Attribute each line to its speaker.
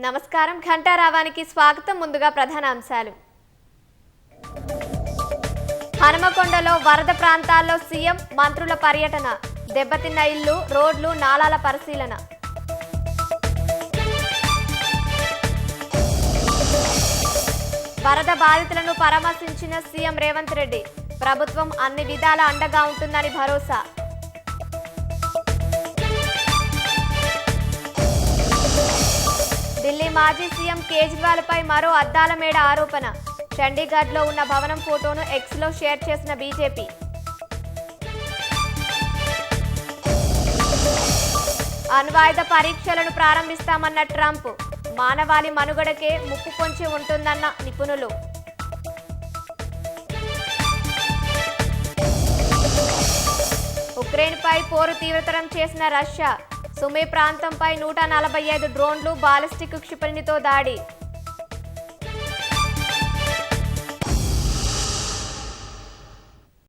Speaker 1: నమస్కారం ఘంటారావానికి స్వాగతం. ముందుగా ప్రధాన అంశాలు. హనుమకొండలో వరద ప్రాంతాల్లో సీఎం మంత్రుల పర్యటన. దెబ్బతిన్న ఇల్లు, రోడ్లు, నాలాల పరిశీలన. వరద బాధితులను పరామర్శించిన సీఎం రేవంత్ రెడ్డి. ప్రభుత్వం అన్ని విధాల అండగా ఉంటుందని భరోసా. ఢిల్లీ మాజీ సీఎం కేజ్రీవాల్ పై మరో అద్దాల మేడ ఆరోపణ. చండీగఢ్లో ఉన్న భవనం ఫోటోను ఎక్స్లో షేర్ చేసిన బీజేపీ. అణ్వాయుధ పరీక్షలను ప్రారంభిస్తామన్న ట్రంప్. మానవాళి మనుగడకే ముప్పు పొంచి ఉంటుందన్న నిపుణులు. ఉక్రెయిన్పై పోరు తీవ్రతరం చేసిన రష్యా. సుమీ ప్రాంతంపై 145 డ్రోన్లు, బాలిస్టిక్ క్షిపణితో దాడి.